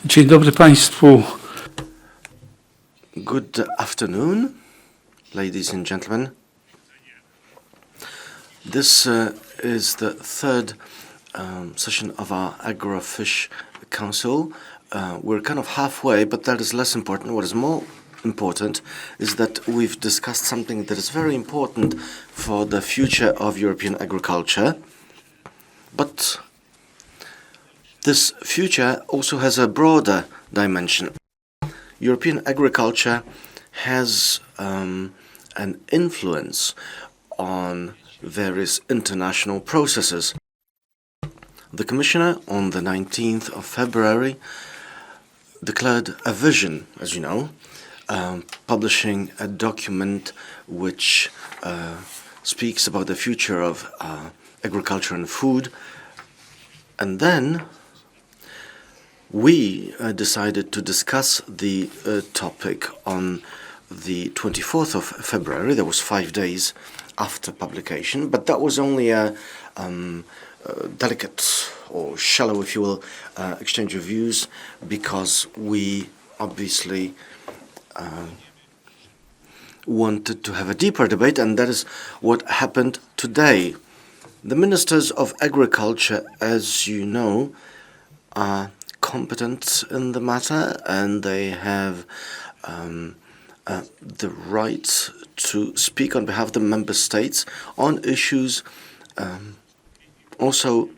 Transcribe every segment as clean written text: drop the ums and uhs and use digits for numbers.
Dzień dobry Państwu. Good afternoon, ladies and gentlemen. This is the third session of our AGRIFISH Council. We're kind of halfway, but that is less important. What is more important is that we've discussed something that is very important for the future of European agriculture. But this future also has a broader dimension. European agriculture has an influence on various international processes. The Commissioner, on the 19th of February, declared a vision, as you know, publishing a document which speaks about the future of agriculture and food. And then we decided to discuss the topic on the 24th of February. That was 5 days after publication, but that was only a delicate or shallow, if you will, exchange of views, because we obviously wanted to have a deeper debate, and that is what happened today. The Ministers of Agriculture, as you know, are competent in the matter, and they have the right to speak on behalf of the member states on issues also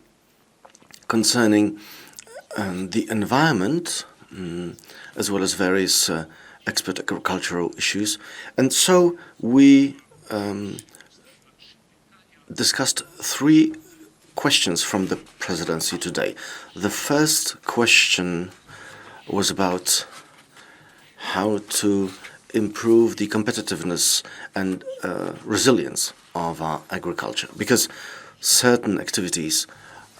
concerning the environment, as well as various expert agricultural issues. And so we discussed three questions from the presidency today. The first question was about how to improve the competitiveness and resilience of our agriculture, because certain activities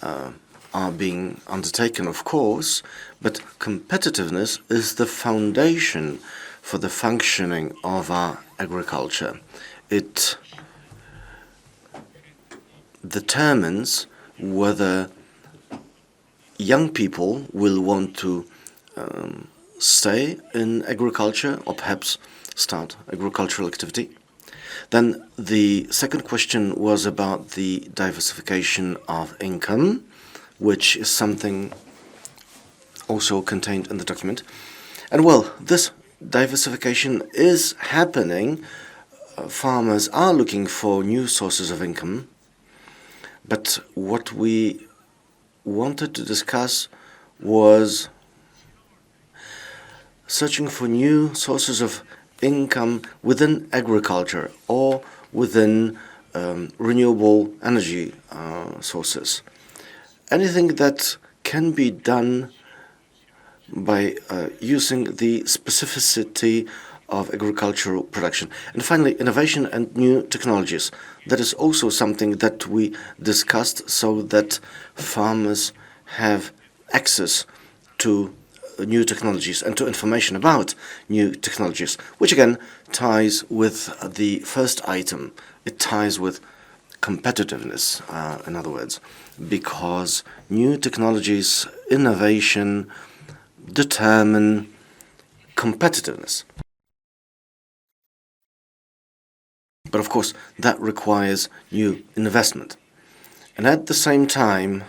are being undertaken, of course, but competitiveness is the foundation for the functioning of our agriculture. It determines whether young people will want to stay in agriculture or perhaps start agricultural activity. Then the second question was about the diversification of income, which is something also contained in the document. And well, this diversification is happening. Farmers are looking for new sources of income. But what we wanted to discuss was searching for new sources of income within agriculture or within renewable energy sources. Anything that can be done by using the specificity of agricultural production. And finally, innovation and new technologies. That is also something that we discussed, so that farmers have access to new technologies and to information about new technologies, which again ties with the first item. It ties with competitiveness, in other words, because new technologies, innovation determine competitiveness. But of course, that requires new investment. And at the same time,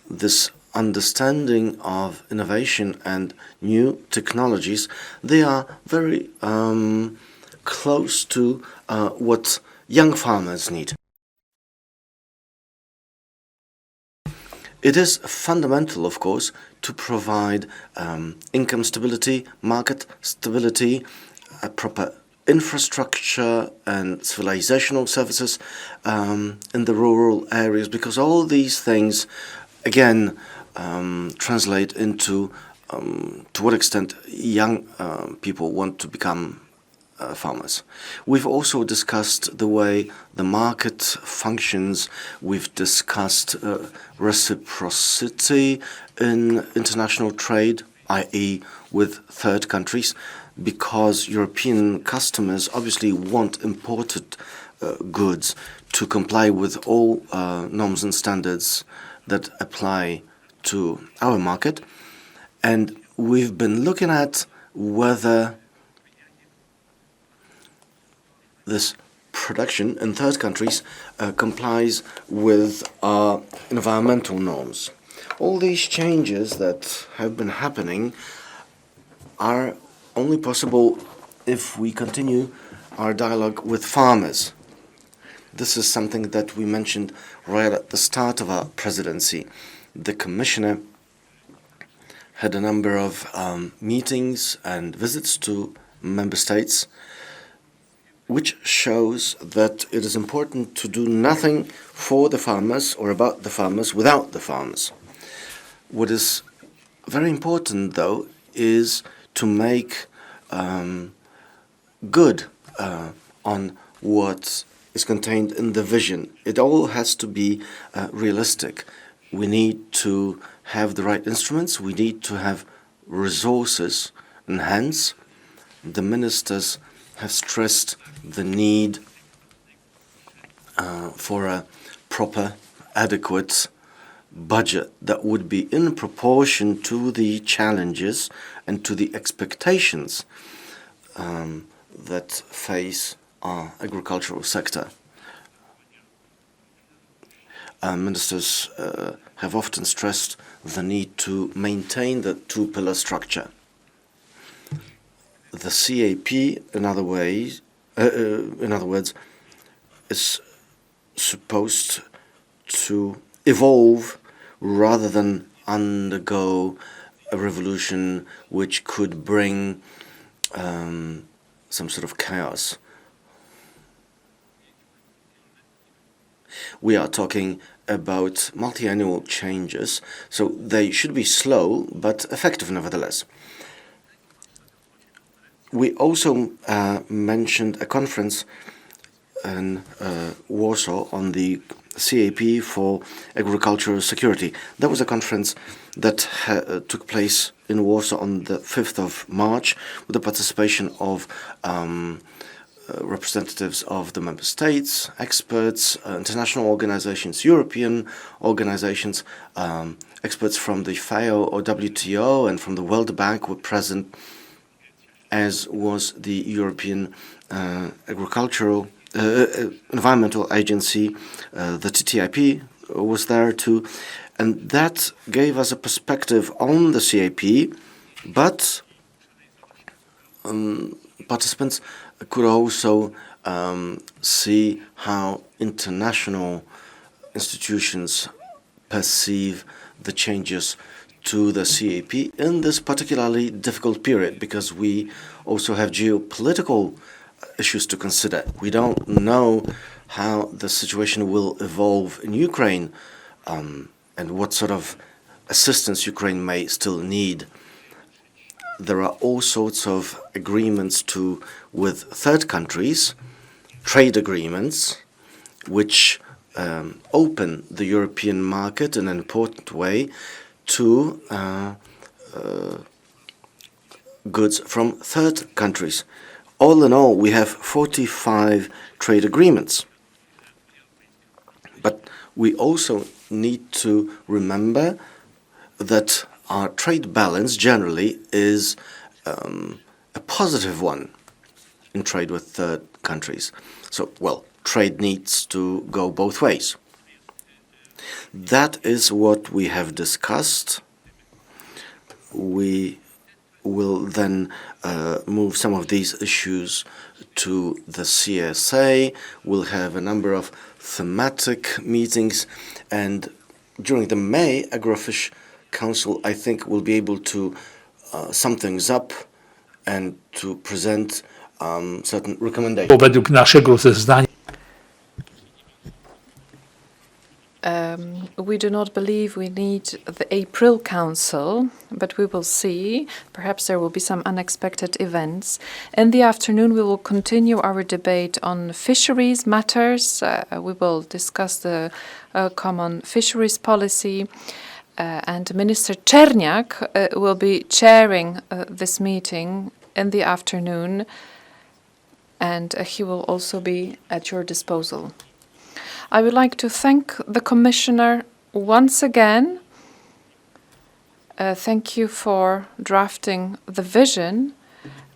this understanding of innovation and new technologies, they are very close to what young farmers need. It is fundamental, of course, to provide income stability, market stability, a proper infrastructure and civilizational services in the rural areas, because all these things, again, translate into to what extent young people want to become farmers. We've also discussed the way the market functions. We've discussed reciprocity in international trade, i.e. with third countries, because European customers obviously want imported goods to comply with all norms and standards that apply to our market, and we've been looking at whether this production in third countries complies with our environmental norms. All these changes that have been happening are only possible if we continue our dialogue with farmers. This is something that we mentioned right at the start of our presidency. The Commissioner had a number of meetings and visits to member states, which shows that it is important to do nothing for the farmers or about the farmers without the farmers. What is very important, though, is to make good on what is contained in the vision. It all has to be realistic. We need to have the right instruments, we need to have resources, and hence the ministers have stressed the need for a proper, adequate budget that would be in proportion to the challenges and to the expectations that face our agricultural sector. Ministers have often stressed the need to maintain the two-pillar structure. The CAP, in other words, is supposed to evolve rather than undergo a revolution which could bring some sort of chaos. We are talking about multi-annual changes, so they should be slow but effective nevertheless. We also mentioned a conference in Warsaw on the CAP for agricultural security. That was a conference that took place in Warsaw on the 5th of March with the participation of representatives of the member states, experts, international organizations, European organizations, experts from the FAO or WTO and from the World Bank were present, as was the European Agricultural Environmental Agency, the TTIP was there too, and that gave us a perspective on the CAP, but participants could also see how international institutions perceive the changes to the CAP in this particularly difficult period, because we also have geopolitical issues to consider. We don't know how the situation will evolve in Ukraine and what sort of assistance Ukraine may still need. There are all sorts of agreements with third countries, trade agreements, which open the European market in an important way to goods from third countries. All in all, we have 45 trade agreements. But we also need to remember that our trade balance generally is a positive one in trade with third countries. So, well, trade needs to go both ways. That is what we have discussed. We will then move some of these issues to the CSA. We'll have a number of thematic meetings, and during the May AGRIFISH Council, I think we'll be able to sum things up and to present certain recommendations. Według naszego zeznania we do not believe we need the April Council, but we will see. Perhaps there will be some unexpected events. In the afternoon, we will continue our debate on fisheries matters. We will discuss the common fisheries policy. And Minister Czerniak will be chairing this meeting in the afternoon, and he will also be at your disposal. I would like to thank the Commissioner once again Thank you for drafting the vision.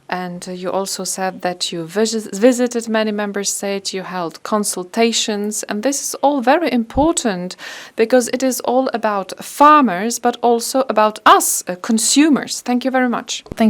And you also said that you visited many member states, you held consultations, and this is all very important because it is all about farmers, but also about us, consumers. Thank you very much. Thank